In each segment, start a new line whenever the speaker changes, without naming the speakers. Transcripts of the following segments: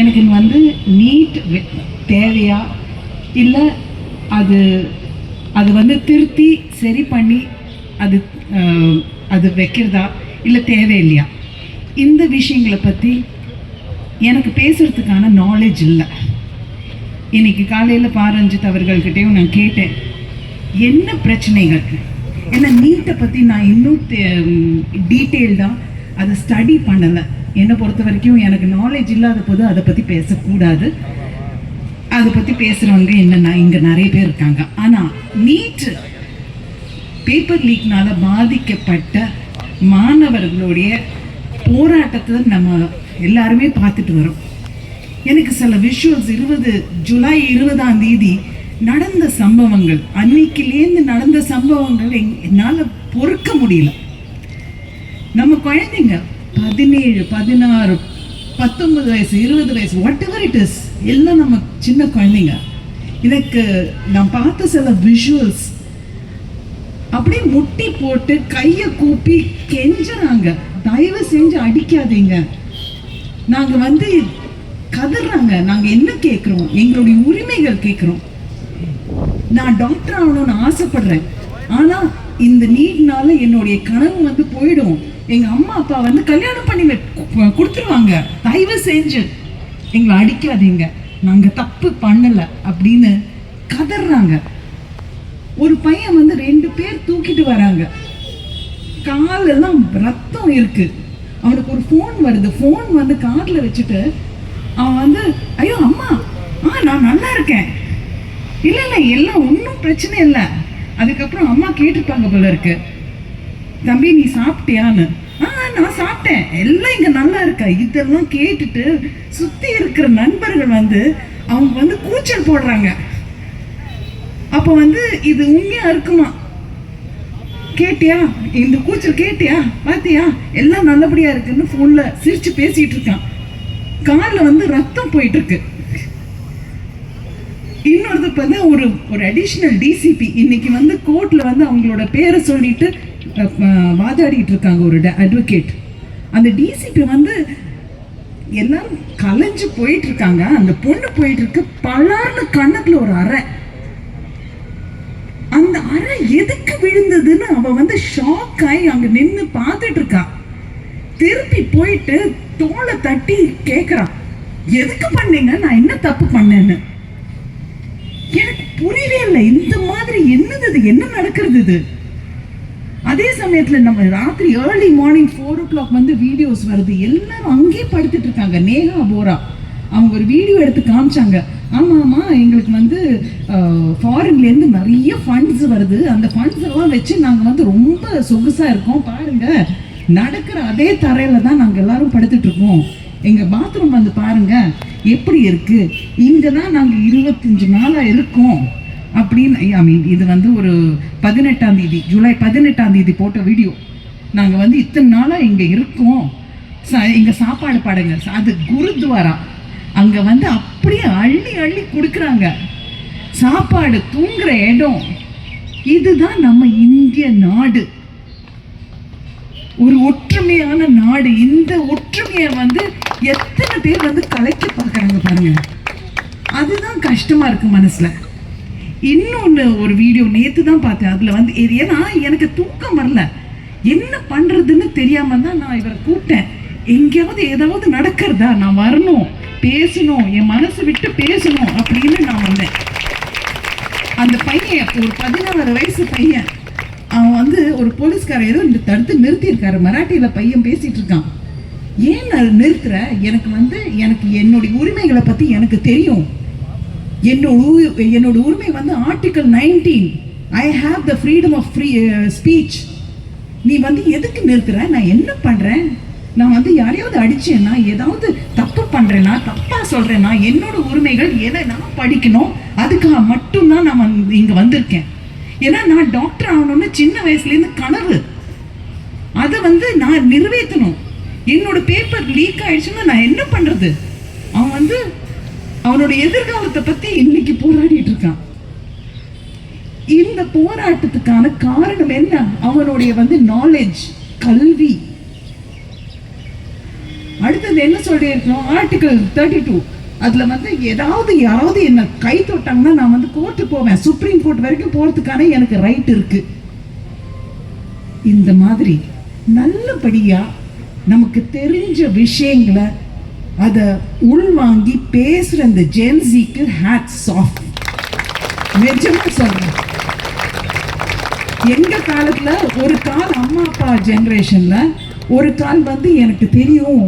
எனக்கு வந்து நீட் தேவையா இல்லை அது அது வந்து திருத்தி சரி பண்ணி அது அது வைக்கிறதா இல்லை தேவையில்லையா, இந்த விஷயங்களை பற்றி எனக்கு பேசுகிறதுக்கான நாலேஜ் இல்லை. இன்னைக்கு காலையில் பாரஞ்சித் அவர்கள்கிட்டையும் நான் கேட்டேன் என்ன பிரச்சனைகள். ஏன்னா நீட்டை பற்றி நான் இன்னும் டீட்டெயில்டாக அதை ஸ்டடி பண்ணலை. என்னை பொறுத்த வரைக்கும் எனக்கு நாலேஜ் இல்லாத போது அதை பற்றி பேசக்கூடாது. அதை பற்றி பேசுகிறவங்க என்னென்னா இங்கே நிறைய பேர் இருக்காங்க. ஆனால் நீட் பேப்பர் லீக்னால் பாதிக்கப்பட்ட மாணவர்களுடைய போராட்டத்தை நம்ம எல்லாருமே பார்த்துட்டு வரோம். எனக்கு சில விஷுவல்ஸ் ஜூலை 20 நடந்த சம்பவங்கள், அன்னைக்கிலேருந்து நடந்த சம்பவங்கள் என்னால் பொறுக்க முடியல. நம்ம குழந்தைங்க 17, 16, 19 வயசு, 20 வயசு, வாட் எவர் இட் இஸ், எல்லாம் நம்ம சின்ன குழந்தைங்க. எனக்கு நான் பார்த்த சில விஷுவல்ஸ் அப்படியே முட்டி போட்டு கையை கூப்பி கெஞ்சுறாங்க, தயவு செஞ்சு அடிக்காதீங்க, நாங்கள் வந்து கதறாங்க, நாங்கள் என்ன கேட்குறோம், எங்களுடைய உரிமைகள் கேட்குறோம். நான் டாக்டர் ஆகணும்னு ஆசைப்படுறேன். ஆனால் இந்த நீட்னால என்னுடைய கனவு வந்து போயிடும். எங்கள் அம்மா அப்பா வந்து கல்யாணம் பண்ணி கொடுத்துருவாங்க, தயவு செஞ்சு எங்களை அடிக்காதீங்க, நாங்கள் தப்பு பண்ணலை அப்படின்னு கதறாங்க. ஒரு பையன் வந்து 2 பேர் தூக்கிட்டு வராங்க, காலெல்லாம் ரத்தம் இருக்கு. அவனுக்கு ஒரு ஃபோன் வருது, ஃபோன் வந்து காரில் வச்சுட்டு அவன் வந்து ஐயோ அம்மா நான் நல்லா இருக்கேன், இல்லை இல்லை எல்லாம் ஒன்றும் பிரச்சனை இல்லை. அதுக்கப்புறம் அம்மா கேட்டிருப்பாங்க போல இருக்கு, தம்பி நீ சாப்பிட்டியான்னு. நான் சாப்பிட்டேன், எல்லாம் இங்கே நல்லா இருக்கா. இதெல்லாம் கேட்டுட்டு சுற்றி இருக்கிற நண்பர்கள் வந்து அவங்க வந்து கூச்சல் போடுறாங்க. அப்போ வந்து இது உண்மையா இருக்குமா, கேட்டியா இந்த கூச்சல், கேட்டியா பார்த்தியா எல்லாம் நல்லபடியா இருக்குன்னு ஃபோன்ல சிரிச்சு பேசிட்டு இருக்கான். காலில் வந்து ரத்தம் போயிட்டு இருக்கு. இன்னொருத்தர் வந்து ஒரு அடிஷ்னல் டிசிபி இன்னைக்கு வந்து கோர்ட்ல வந்து அவங்களோட பேரை சொல்லிட்டு வாதாடிட்டு இருக்காங்க, ஒரு அட்வொகேட். அந்த டிசிபி வந்து எல்லாரும் கலைஞ்சு போயிட்டு இருக்காங்க. அந்த பொண்ணு போயிட்டு இருக்கு, பலார்னு கண்ணத்துல ஒரு அறை. அந்த அறை எதுக்கு விழுந்ததுன்னு அவ வந்து ஷாக் ஆகி அங்க நின்று பார்த்துட்டு இருக்கா. திருப்பி போயிட்டு தோலை தட்டி கேட்கிறான், எதுக்கு பண்ணீங்க, நான் என்ன தப்பு பண்ணேன்னு. எனக்கு புரியவே இல்லை, இந்த மாதிரி என்னது, என்ன நடக்கிறது இது. அதே சமயத்துல நம்ம ராத்திரி ஏர்லி மார்னிங் 4 o'clock வந்து வீடியோஸ் வருது, எல்லாரும் அங்கேயே படுத்துட்டு இருக்காங்க. நேஹா போரா அவங்க ஒரு வீடியோ எடுத்து காமிச்சாங்க. ஆமா எங்களுக்கு வந்து ஃபாரின்லேருந்து நிறைய ஃபண்ட்ஸ் வருது, அந்த ஃபண்ட்ஸ் எல்லாம் வச்சு நாங்கள் வந்து ரொம்ப சொகுசா இருக்கோம், பாருங்க நடக்கிற அதே தரையில தான் நாங்கள் எல்லாரும் படுத்துட்டு இருக்கோம், எங்க பாத்ரூம் வந்து பாருங்க எப்படி இருக்கு, இங்க தான் நாங்கள் 25 நாளா இருக்கோம் அப்படின்னு. ஐ மீன் இது வந்து ஒரு 18ஆம் தேதி, ஜூலை 18ஆம் தேதி போட்ட வீடியோ. நாங்கள் வந்து இத்தனை நாளாக இங்கே இருக்கோம், இங்கே சாப்பாடு பாடுங்க, அது குருத்வாரா, அங்கே வந்து அப்படியே அள்ளி அள்ளி கொடுக்குறாங்க சாப்பாடு, தூங்குற இடம். இதுதான் நம்ம இந்திய நாடு, ஒரு ஒற்றுமையான நாடு. இந்த ஒற்றுமையை வந்து எத்தனை பேர் வந்து கலைக்க பார்க்குறாங்க பாருங்க, அதுதான் கஷ்டமா இருக்கு மனசுல. இன்னொன்று ஒரு வீடியோ நேற்று தான் பார்த்தேன், அதில் வந்து ஏன்னா எனக்கு தூக்கம் வரல, என்ன பண்ணுறதுன்னு தெரியாம தான் நான் இவரை கூப்பிட்டேன். எங்கேயாவது ஏதாவது நடக்கிறதா, நான் வரணும், பேசணும், என் மனசு விட்டு பேசணும் அப்படின்னு நான் வந்தேன். அந்த பையன் ஒரு 16 வயசு பையன், அவன் வந்து ஒரு போலீஸ்காரர் ஏதோ தடுத்து நிறுத்தியிருக்காரு, மராட்டியில் பையன் பேசிட்டு இருக்கான். ஏன் நான் நிறுத்துற, எனக்கு என்னுடைய உரிமைகளை பற்றி எனக்கு தெரியும், என்னோட உரிமை வந்து article 19, I have the freedom of speech. நீ வந்து எதுக்கு நிறுத்துற, நான் என்ன பண்றேன், நான் வந்து யாரையாவது அடிச்சேன்னா, ஏதாவது தப்பு பண்றேன்னா, தப்பா சொல்றேன்னா, என்னோட உரிமைகள் எதை நான் படிக்கணும், அதுக்காக மட்டும்தான் நான் இங்க வந்திருக்கேன். ஏன்னா நான் டாக்டர் ஆகணும்னு சின்ன வயசுலேருந்து கனவு, அதை வந்து நான் நிறைவேற்றணும். என்னோட பேப்பர் லீக் ஆயிடுச்சுன்னா நான் என்ன பண்றது. அவன் வந்து அவனோட எதிர்காலத்தை பத்தி இன்னைக்கு போராடிட்டு இருக்கான். இந்த போராட்டத்துக்கான காரணம் என்ன, அவனுடைய வந்து நாலேஜ், கல்வி. அடுத்தது என்ன சொல்லியிருக்கோம், ஆர்டிகல் 32 அதில் வந்து யாராவது என்ன கை தொட்டாங்கன்னா நான் வந்து கோர்ட்டு போவேன், சுப்ரீம் கோர்ட் வரைக்கும் போகிறதுக்கான எனக்கு ரைட் இருக்கு. இந்த மாதிரி நல்லபடியா நமக்கு தெரிஞ்ச விஷயங்களை அதை உள்வாங்கி பேசுற இந்த ஜென்சிக்கு ஹேட்ஸ் ஆஃப். நிஜமா சொல்றேன், எங்க காலத்துல ஒரு கால் அம்மா அப்பா ஜெனரேஷன்ல ஒரு கால் வந்து எனக்கு தெரியும்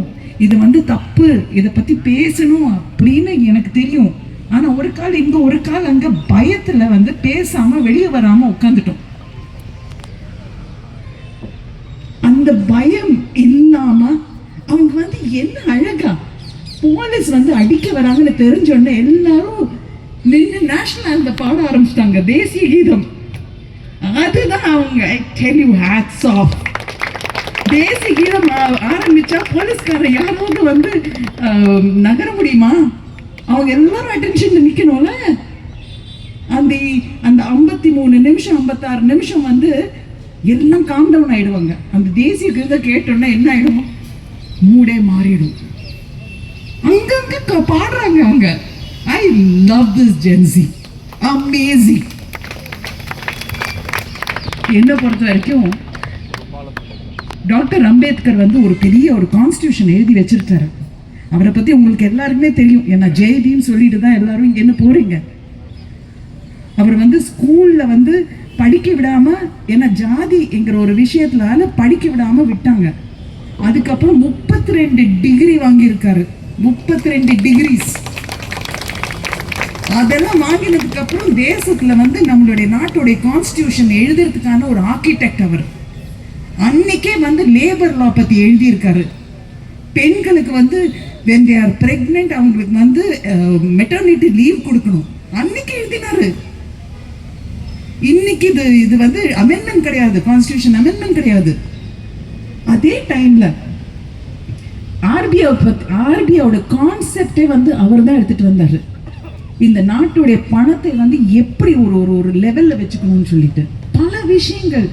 இது வந்து தப்பு, இதை பத்தி பேசணும் அப்படின்னு எனக்கு தெரியும். ஆனா ஒரு கால் இங்க ஒரு கால் அங்க பயத்துல வந்து பேசாம வெளியே வராம உட்காந்துட்டோம். அந்த பயம் இல்லாம அவங்க வந்து என்ன அழகா போலீஸ் வந்து அடிக்க வராங்கன்னு தெரிஞ்சோடனே எல்லாரும் நின்று நேஷனல் ஆந்தம் பாட ஆரம்பிச்சிட்டாங்க, தேசிய கீதம். அதுதான் அவங்க tell you hats off. தேசிய கீதம் ஆரம்பிச்சா போலீஸ்காரர் யாராவது வந்து நகர முடியுமா? அவங்க எல்லாரும் அட்டென்ஷன்ல நிக்கணும்ல. அந்த 53 நிமிஷம் 56 நிமிஷம் வந்து எல்லாம் காம் டவுன் ஆயிடுவாங்க. அந்த தேசிய கீதம் கேட்டோன்னா என்ன ஆயிடும், மூடே மாறிடும். அங்கங்க பாடுறாங்க அவங்க. I love this Jency, amazing. என்ன பொறுத்த வரைக்கும் டாக்டர் அம்பேத்கர் வந்து ஒரு பெரிய ஒரு கான்ஸ்டியூஷன் எழுதி வச்சிருக்காரு. அவரை பத்தி உங்களுக்கு எல்லாருக்குமே தெரியும். ஏன்னா ஜெய்பின்னு சொல்லிட்டு தான் எல்லாரும் இங்க என்ன போறீங்க. அவர் வந்து ஸ்கூல்ல வந்து படிக்க விடாம, ஏன்னா ஜாதி என்கிற ஒரு விஷயத்துல படிக்க விடாம விட்டாங்க. அதுக்கப்புறம் 32 டிகிரி வாங்கியிருக்காரு, 32 டிகிரிஸ். அதெல்லாம் வாங்கினதுக்கு அப்புறம் தேசத்துல வந்து நம்மளுடைய நாட்டுடைய கான்ஸ்டிடியூஷன் எழுதுறதுக்கான ஒரு ஆர்கிடெக்ட் அவர். அன்னைக்கே வந்து லேபர் லா பத்தி எழுதியிருக்காரு. பெண்களுக்கு வந்து when they are pregnant அவங்களுக்கு வந்து மெட்டர்னிட்டி லீவ் கொடுக்கணும், அன்னைக்கு எழுதினாரு. இன்னைக்கு இது வந்து அமெண்ட்மெண்ட் கிடையாது, கான்ஸ்டிடியூஷன் அமெண்ட்மெண்ட் கிடையாது. அதே டைம்ல ஆர்பிஐயோட கான்செப்டே வந்து அவர் தான் எடுத்துட்டு வந்தாரு. இந்த நாட்டுடைய பணத்தை வந்து எப்படி ஒரு லெவல்ல வச்சுக்கணும்னு சொல்லிட்டு பல விஷயங்கள்.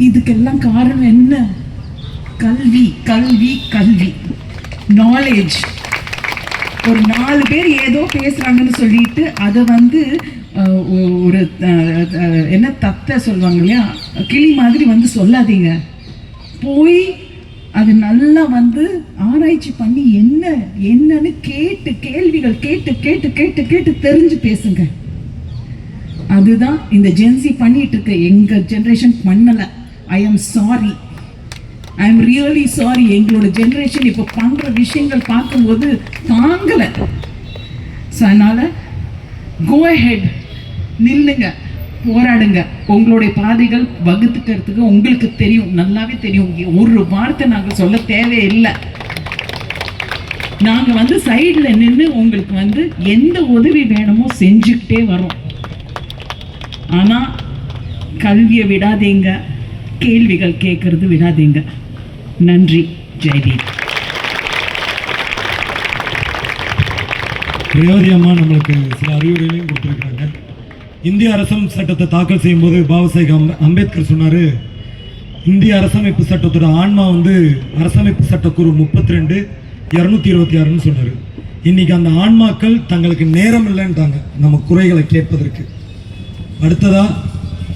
இதுக்கெல்லாம் காரணம் என்ன? கல்வி கல்வி கல்வி, நாலேஜ். ஒரு 4 பேர் ஏதோ பேசுறாங்கன்னு சொல்லிட்டு அதை வந்து ஒரு என்ன தத்தை சொல்லுவாங்க இல்லையா, கிளி மாதிரி வந்து சொல்லாதீங்க. போய் அது நல்லா வந்து ஆராய்ச்சி பண்ணி என்னன்னு கேட்டு கேள்விகள் கேட்டு கேட்டு கேட்டு கேட்டு தெரிஞ்சு பேசுங்க. அதுதான் இந்த ஜென்சி பண்ணிட்டு இருக்க. எங்க ஜெனரேஷன் பண்ணல. I am sorry, I am really sorry. எங்களோட ஜெனரேஷன் இப்போ பண்ற விஷயங்கள் பார்க்கும்போது தாங்கல. அதனால கோ அஹெட், நில்லுங்க, போராடுங்க. உங்களுடைய பாதைகள் வகுத்துக்கிறதுக்கு உங்களுக்கு தெரியும், நல்லாவே தெரியும். ஒரு வார்த்தை நாங்கள் சொல்ல தேவையில்லை. நாங்கள் வந்து சைடில் நின்று உங்களுக்கு வந்து எந்த உதவி வேணுமோ செஞ்சுக்கிட்டே வரோம். ஆனால் கல்வியை விடாதீங்க, கேள்விகள் கேட்கறது விடாதீங்க. நன்றி. ஜெய்தீப்.
ரேவதி அம்மா நம்மளுக்கு சில அறிவுரைகளையும் கொடுத்துருக்குறாங்க. இந்திய அரசமைப்பு சட்டத்தை தாக்கல் செய்யும்போது பாபாசாஹேப் அம்பேத்கர் சொன்னார், இந்திய அரசமைப்பு சட்டத்தோட ஆன்மா வந்து அரசமைப்பு சட்டக்கூறு 32 226ன்னு சொன்னார். இன்னைக்கு அந்த ஆன்மாக்கள் தங்களுக்கு நேரம் இல்லைன்ட்டாங்க நம்ம குறைகளை கேட்பதற்கு. அடுத்ததா